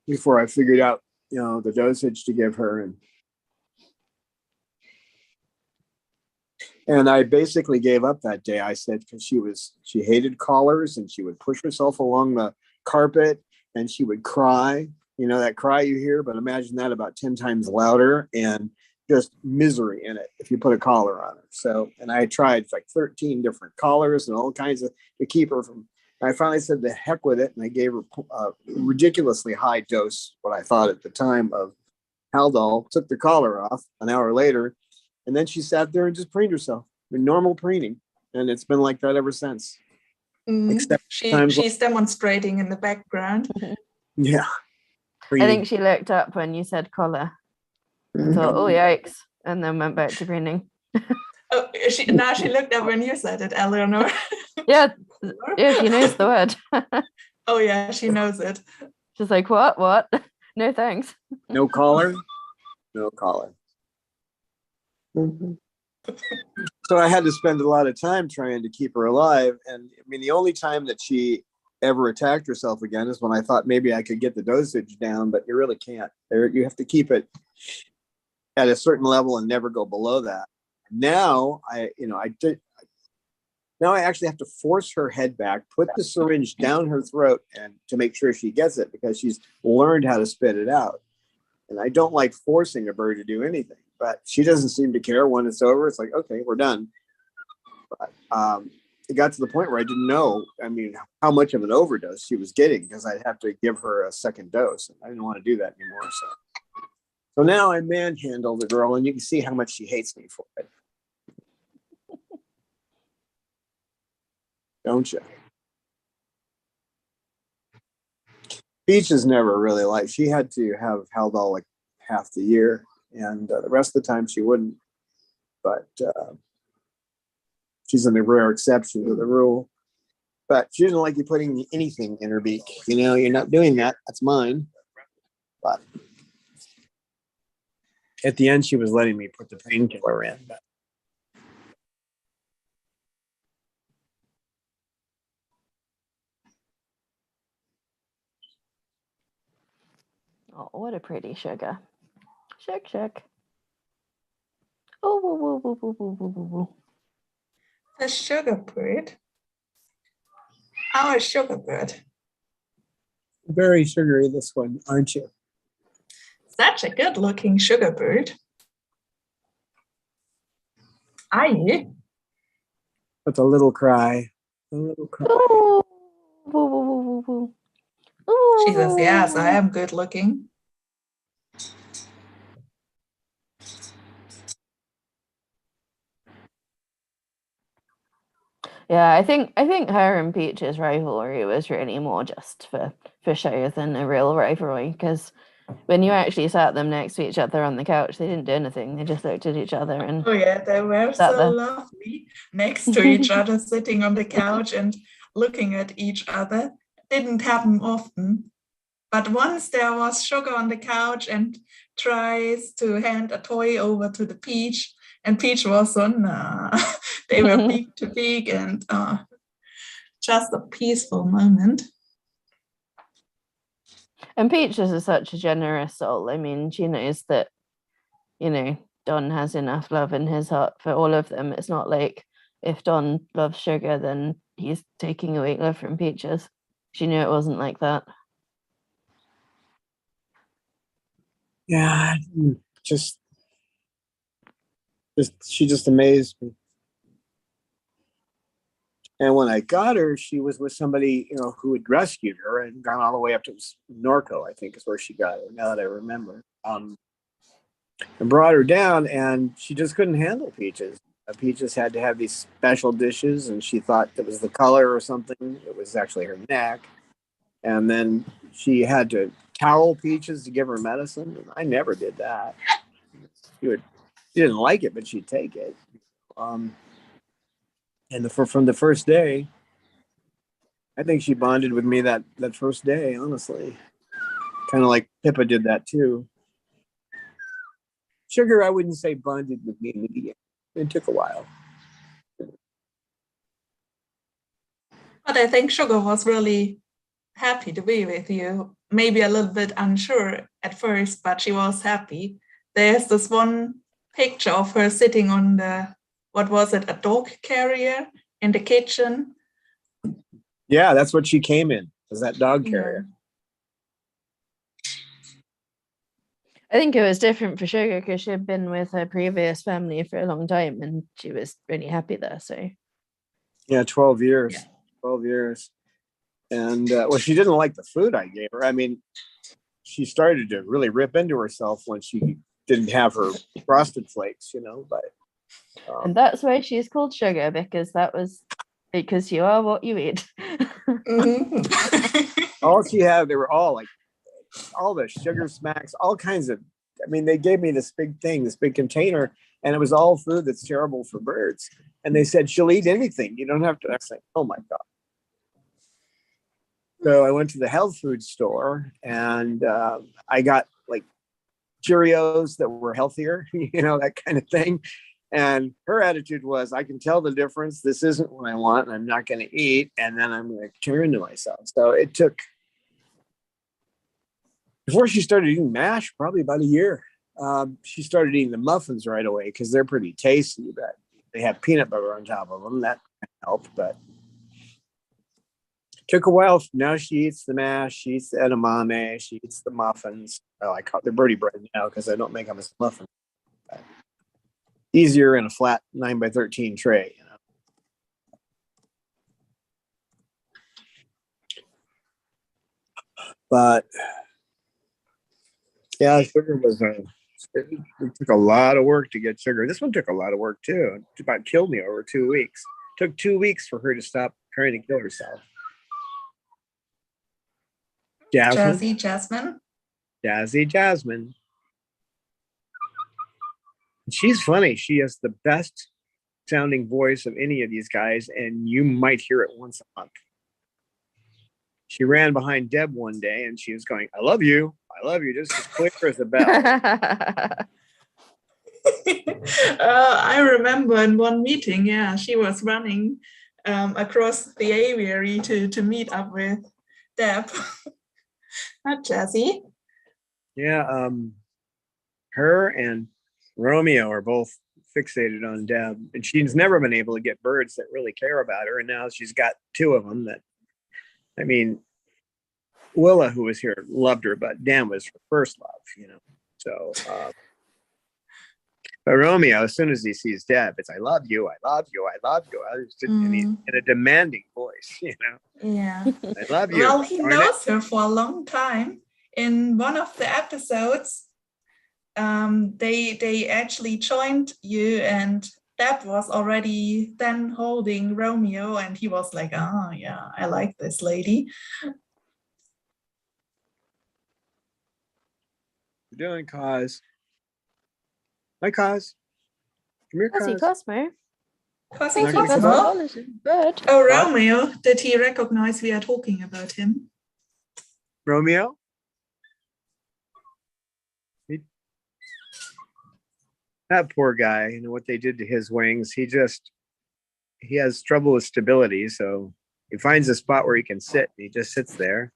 before I figured out, the dosage to give her. And I basically gave up that day. I said, because she hated collars and she would push herself along the carpet and she would cry, that cry you hear, but imagine that about 10 times louder and just misery in it if you put a collar on her. So, and I tried like 13 different collars and all kinds of to keep her from. I finally said the heck with it, and I gave her a ridiculously high dose, what I thought at the time, of Haldol. Took the collar off an hour later, and then she sat there and just preened herself, normal preening, and it's been like that ever since. Except she's demonstrating in the background. Yeah, I think she looked up when you said collar. Thought, oh yikes, and then went back to preening. Oh, now she looked up when you said it, Eleanor. Yeah, she knows the word. Oh yeah, she knows it. She's like, what? No thanks. No collar. No collar. So I had to spend a lot of time trying to keep her alive. And I mean, the only time that she ever attacked herself again is when I thought maybe I could get the dosage down, but you really can't. You have to keep it at a certain level and never go below that. Now now I actually have to force her head back, put the syringe down her throat, and to make sure she gets it, because she's learned how to spit it out. And I don't like forcing a bird to do anything, but she doesn't seem to care. When it's over, it's like, okay, we're done. But it got to the point where I didn't know, how much of an overdose she was getting, because I'd have to give her a second dose. And I didn't want to do that anymore. So now I manhandle the girl, and you can see how much she hates me for it. Don't you? Peach is never really like, she had to have Haldol like half the year, and the rest of the time she wouldn't. But she's a rare exception to the rule. But she doesn't like you putting anything in her beak. You're not doing that. That's mine. But at the end, she was letting me put the painkiller in. But Oh, what a pretty sugar. Shake. Oh, woo, woo, woo, woo, woo, woo, woo. A sugar bird. Our sugar bird. very sugary, this one, aren't you? Such a good looking sugar bird. Are you? With a little cry. A little cry. Ooh, woo, woo, woo, woo, woo. Ooh. She says, yes, I am good looking. Yeah, I think her and Peach's rivalry was really more just for show than a real rivalry, because when you actually sat them next to each other on the couch, they didn't do anything. They just looked at each other and Oh yeah, they were sat so there. lovely next to each other, sitting on the couch and looking at each other. Didn't happen often. But once there was Sugar on the couch and tries to hand a toy over to the Peach, and Peach was on, they were beak to beak, and just a peaceful moment. And Peach is such a generous soul. I mean, she knows that, Don has enough love in his heart for all of them. It's not like if Don loves Sugar, then he's taking away love from Peaches. She knew it wasn't like that. Yeah, she just amazed me. And when I got her, she was with somebody, who had rescued her and gone all the way up to Norco, I think is where she got her, now that I remember. And brought her down, and she just couldn't handle Peaches. Peaches had to have these special dishes, and she thought it was the color or something. It was actually her neck. And then she had to towel Peaches to give her medicine. And I never did that. She didn't like it, but she'd take it. And from the first day, I think she bonded with me that first day, honestly. Kind of like Pippa did that too. Sugar, I wouldn't say bonded with me in the beginning. It took a while. But I think Sugar was really happy to be with you. Maybe a little bit unsure at first, but she was happy. There's this one picture of her sitting on the, what was it, a dog carrier in the kitchen. Yeah, that's what she came in, was that dog carrier. I think it was different for Sugar because she'd been with her previous family for a long time and she was really happy there. So Yeah, 12 years. Yeah. 12 years. And well, she didn't like the food I gave her. I mean, she started to really rip into herself when she didn't have her frosted flakes, you know, but and that's why she's called Sugar, because you are what you eat. all she had, they were all like all the sugar smacks, all kinds of, I mean, they gave me this big thing, this big container, and it was all food that's terrible for birds. And they said, she'll eat anything. You don't have to. I was like, oh my God. So I went to the health food store and I got like Cheerios that were healthier, you know, that kind of thing. And her attitude was, I can tell the difference. This isn't what I want. And I'm not going to eat. And then I'm going to turn to myself. So it took, before she started eating MASH, probably about a year. She started eating the muffins right away because they're pretty tasty, but they have peanut butter on top of them. That helped, but took a while. Now she eats the MASH, she eats the edamame, she eats the muffins. Oh, I call it the birdie bread now because I don't make them as muffins. But easier in a flat 9x13 tray, you know. But yeah, Sugar was it took a lot of work to get Sugar. This one took a lot of work too. It about killed me over 2 weeks. It took 2 weeks for her to stop trying to kill herself. Jasmine. Jasmine. She's funny. She has the best sounding voice of any of these guys, and you might hear it once a month. She ran behind Deb one day and she was going, I love you, just as clear as a bell. I remember in one meeting, yeah, she was running across the aviary to meet up with Deb. Not Jazzy. Yeah, her and Romeo are both fixated on Deb, and she's never been able to get birds that really care about her, and now she's got 2 of them that, I mean, Willa, who was here, loved her, but Dan was her first love, you know. So, but Romeo, as soon as he sees Deb, it's I love you. Just in a demanding voice, you know. Yeah. I love you. Well, he knows her for a long time. In one of the episodes, they actually joined you, and Deb was already then holding Romeo, and he was like, oh yeah, I like this lady. What you doing, Cause? Hi, Cause. Come here, Cosy Cause. Cosmo. Cosy Cosy Cosmo. Bird. Oh, Romeo, did he recognize we are talking about him? Romeo? That poor guy, you know what they did to his wings. He has trouble with stability, so he finds a spot where he can sit. And he just sits there.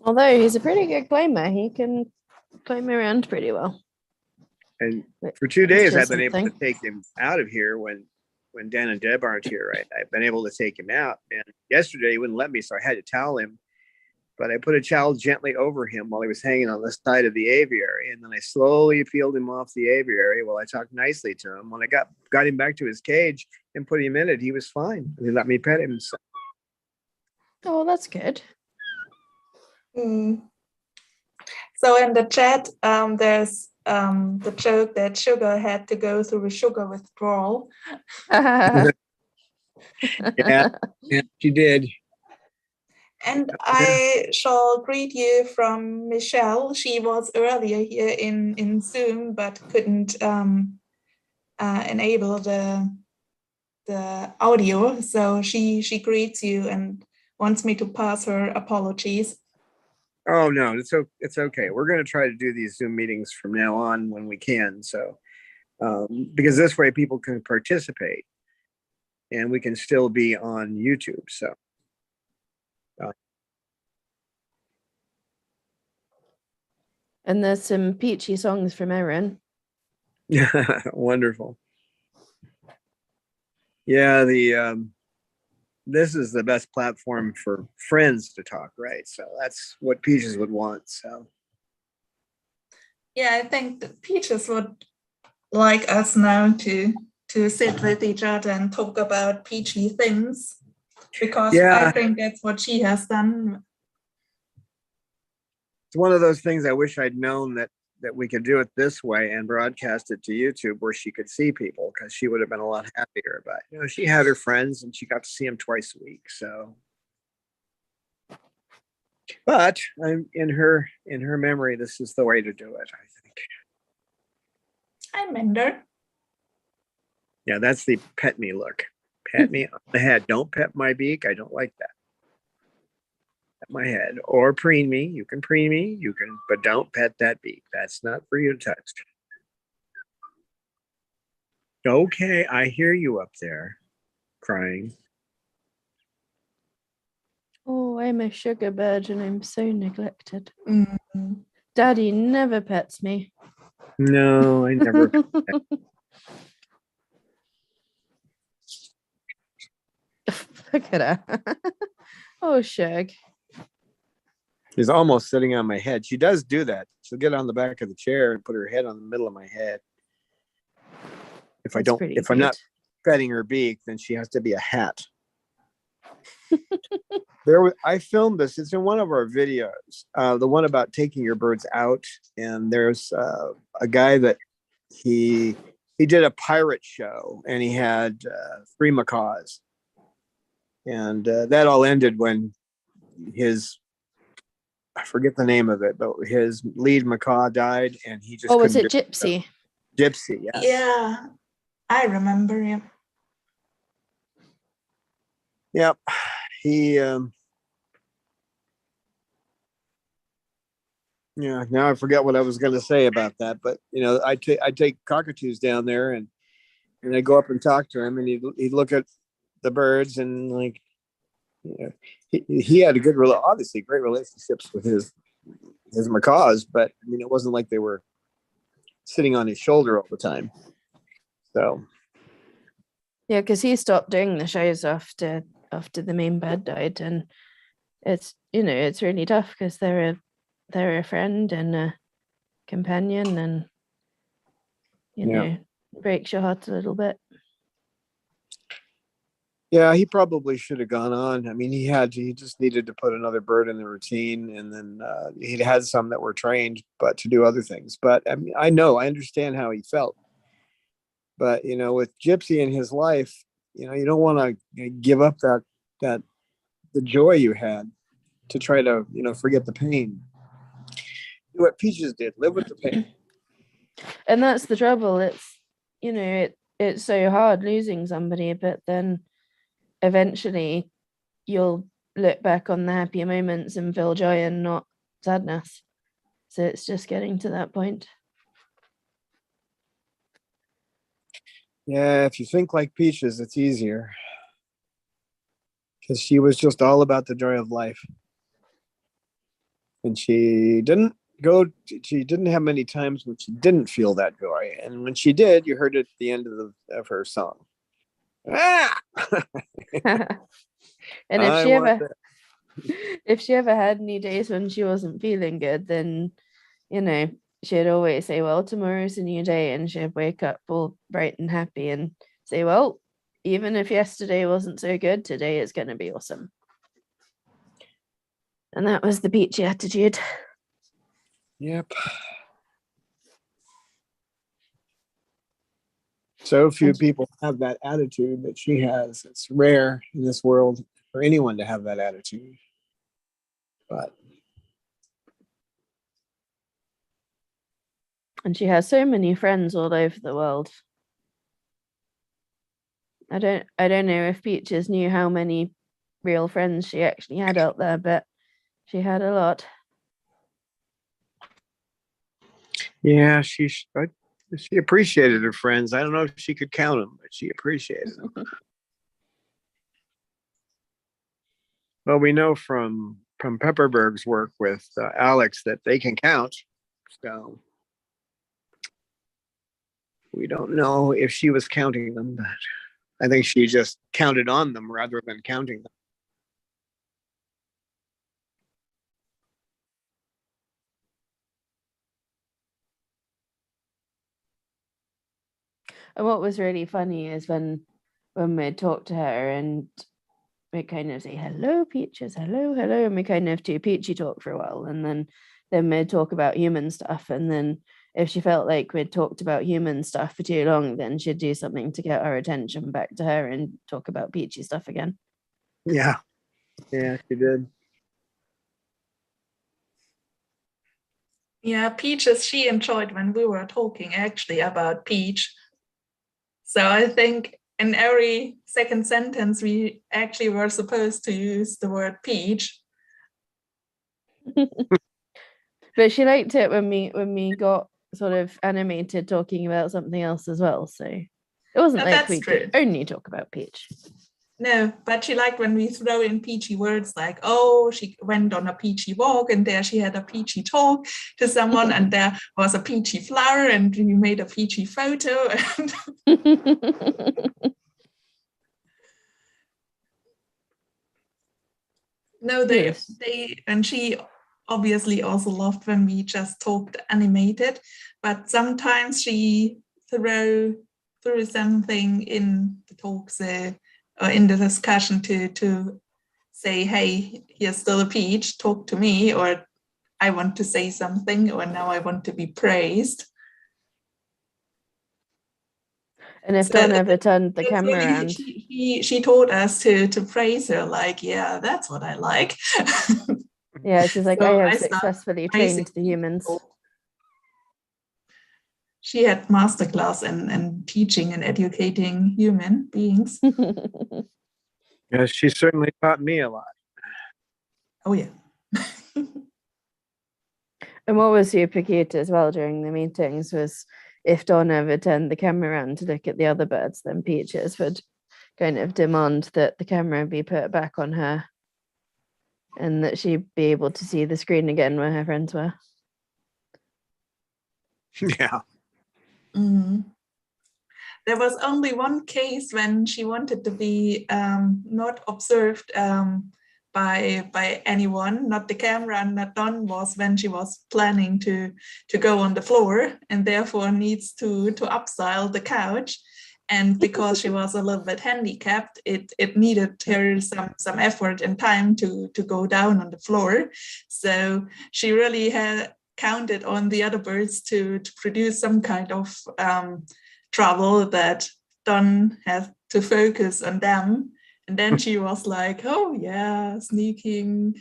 Although he's a pretty good climber, he can climb around pretty well. And for 2 days, I've been able to something. take him out of here when Dan and Deb aren't here, right? I've been able to take him out. And yesterday he wouldn't let me, so I had to towel him. But I put a towel gently over him while he was hanging on the side of the aviary. And then I slowly peeled him off the aviary while I talked nicely to him. When I got him back to his cage and put him in it, he was fine. He let me pet him. Oh, that's good. Mm. So in the chat, there's the joke that Sugar had to go through a sugar withdrawal. Yeah, she did. And I shall greet you from Michelle. She was earlier here in Zoom, but couldn't enable the audio. So she greets you and wants me to pass her apologies. Oh no, it's okay. We're going to try to do these Zoom meetings from now on when we can. So because this way people can participate. and we can still be on YouTube. So And there's some peachy songs from Erin. wonderful. Yeah, this is the best platform for friends to talk, right? So that's what Peaches would want. So Yeah, I think that Peaches would like us now to sit with each other and talk about peachy things, because I think that's what she has done. It's one of those things I wish I'd known that we could do it this way and broadcast it to YouTube where she could see people, because she would have been a lot happier. But you know, she had her friends and she got to see them twice a week. So, but I'm in her memory, this is the way to do it, I think. Hi, Minder. Yeah, that's the pet me look. Pat me on the head. Don't pet my beak. I don't like that. Pet my head or preen me. You can preen me. You can, but don't pet that beak. That's not for you to touch. Okay, I hear you up there crying. Oh, I'm a sugar bird and I'm so neglected. Mm. Daddy never pets me. No, I never. Look at her. Oh, Shug. She's almost sitting on my head. She does do that. She'll get on the back of the chair and put her head on the middle of my head. If I'm not petting her beak, then she has to be a hat. I filmed this. It's in one of our videos, the one about taking your birds out. And there's a guy that he did a pirate show, and he had 3 macaws, and that all ended when I forget the name of it, but his lead macaw died, and he just was it Gypsy? Gypsy, yes. Yeah, I remember him. Yep. He yeah, now I forget what I was going to say about that, but you know, I take cockatoos down there, and I go up and talk to him, and he'd look at the birds, and like, you know, he had obviously great relationships with his macaws, but I mean, it wasn't like they were sitting on his shoulder all the time. So yeah, because he stopped doing the shows after the main bird died, and it's really tough because they're a friend and a companion, and breaks your heart a little bit. yeah, he probably should have gone on. I mean, he just needed to put another bird in the routine, and then he'd had some that were trained, but to do other things. But I mean, I understand how he felt. But you know, with Gypsy in his life, you know, you don't want to give up that the joy you had to try to, you know, forget the pain. Do what Peaches did, live with the pain. And that's the trouble. It's, it's so hard losing somebody, but then eventually you'll look back on the happy moments and feel joy and not sadness. So it's just getting to that point. Yeah, if you think like Peaches, it's easier. Because she was just all about the joy of life. And she didn't have many times when she didn't feel that joy. And when she did, you heard it at the end of her song. Ah! And if she ever had any days when she wasn't feeling good, then she'd always say, well, tomorrow's a new day, and she'd wake up all bright and happy and say, well, even if yesterday wasn't so good, today is going to be awesome. And that was the peachy attitude. Yep. So few people have that attitude that she has. It's rare in this world for anyone to have that attitude. And she has so many friends all over the world. I don't know if Peaches knew how many real friends she actually had out there, but she had a lot. Yeah, she appreciated her friends. I don't know if she could count them, but she appreciated them. Well, we know from Pepperberg's work with Alex that they can count. So we don't know if she was counting them, but I think she just counted on them rather than counting them. And what was really funny is when we talked to her and we kind of say, hello, Peaches, hello, hello. And we kind of do Peachy talk for a while. And then we'd talk about human stuff. And then if she felt like we'd talked about human stuff for too long, then she'd do something to get our attention back to her and talk about Peachy stuff again. Yeah. Yeah, she did. Yeah, Peaches, she enjoyed when we were talking actually about Peach. So I think in every second sentence, we actually were supposed to use the word peach. But she liked it when we got sort of animated talking about something else as well. So it wasn't But like that's we true. could only talk about Peach. No, but she liked when we throw in peachy words like, oh, she went on a peachy walk and there she had a peachy talk to someone and there was a peachy flower and we made a peachy photo. No, Yes. and she obviously also loved when we just talked animated, but sometimes she threw something in the talks or in the discussion to say, hey, here's still a peach, talk to me, or I want to say something, or now I want to be praised. And if So Dawn ever turned the it's camera really, around, she taught us to praise her, like, yeah, that's what I like. yeah, she's like, So I have I started successfully praising trained the humans. people. She had masterclass in teaching and educating human beings. Yeah, she certainly taught me a lot. Oh yeah. And what was super cute as well during the meetings was if Dawn ever turned the camera around to look at the other birds, then Peaches would kind of demand that the camera be put back on her and that she'd be able to see the screen again where her friends were. Yeah. Mm-hmm. There was only one case when she wanted to be not observed by anyone, not the camera, and not Dawn, was when she was planning to go on the floor and therefore needs to upsile the couch. And because she was a little bit handicapped, it needed her some effort and time to go down on the floor. So she really had counted on the other birds to produce some kind of trouble that Dawn had to focus on them. And then she was like, oh yeah, sneaking,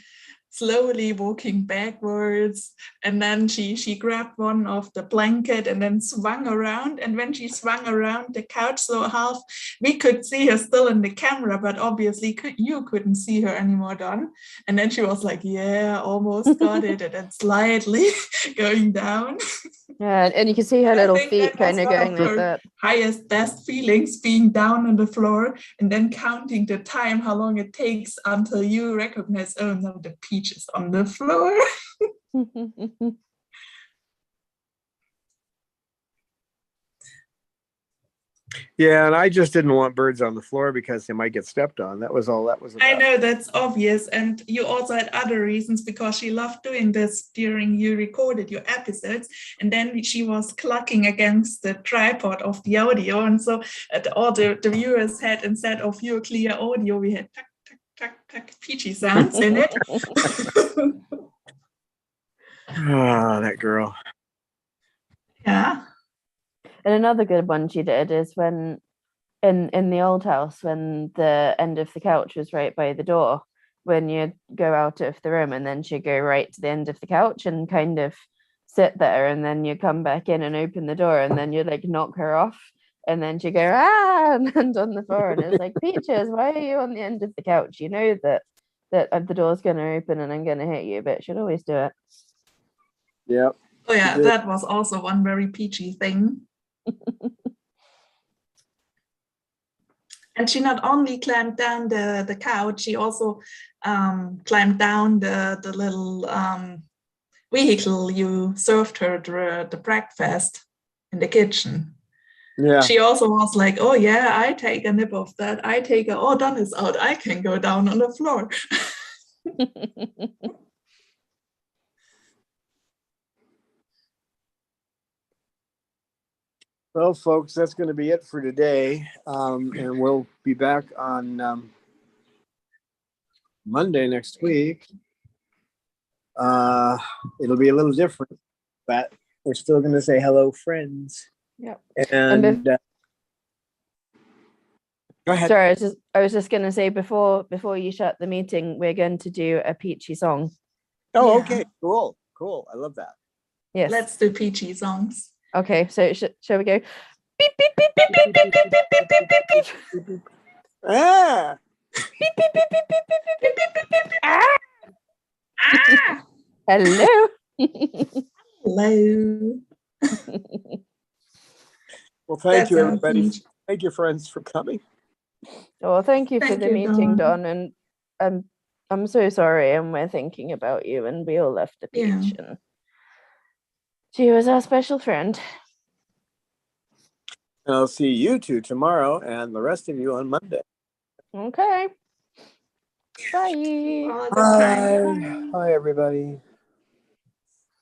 slowly walking backwards. And then she grabbed one of the blanket and then swung around. And when she swung around the couch, so half, we could see her still in the camera, but obviously you couldn't see her anymore, Dawn. And then she was like, yeah, almost got it. And then slightly going down. Yeah, and you can see her little feet kind of going like her that. highest, best feelings, being down on the floor and then counting the time, how long it takes until you recognize, oh no, the peach is on the floor. Yeah, and I just didn't want birds on the floor because they might get stepped on. That was all that was about. I know that's obvious. And you also had other reasons because she loved doing this during you recorded your episodes. And then she was clucking against the tripod of the audio. And so all the viewers had, instead of your clear audio, we had tuck, tuck, tuck, tuck, peachy sounds in it. Ah, that girl. Yeah. And another good one she did is when in the old house, when the end of the couch was right by the door, when you go out of the room and then she'd go right to the end of the couch and kind of sit there, and then you come back in and open the door and then you like knock her off and then she'd go and land on the floor, and it's like, Peaches, why are you on the end of the couch? You know that the door's going to open and I'm going to hit you, but she'd always do it. Yep. Oh yeah, that was also one very peachy thing. And she not only climbed down the couch, she also climbed down the little vehicle you served her the breakfast in the kitchen. Yeah. She also was like, oh yeah, I take a nip of that. I take a, oh, Don is out. I can go down on the floor. Well, folks, that's going to be it for today. And we'll be back on Monday next week. It'll be a little different, but we're still going to say hello, friends. Yep. And go ahead. Sorry, I was just gonna say before you shut the meeting, we're going to do a Peachy song. Oh, Yeah. okay. Cool. I love that. Yes. Let's do peachy songs. Okay, so shall we go? Beep beep beep beep beep beep beep beep beep beep beep beep beep. Ah. Beep beep beep beep beep beep beep beep beep beep. Ah! Ah! Hello. Hello. Well, thank you, That's everybody. peach. Thank you, friends, for coming. Well, thank you for Thank the you, meeting, Dawn. Don, and I'm so sorry, and we're thinking about you, and we all left the Yeah. beach, and she was our special friend. And I'll see you two tomorrow and the rest of you on Monday. Okay. Bye. All the time. Bye, everybody.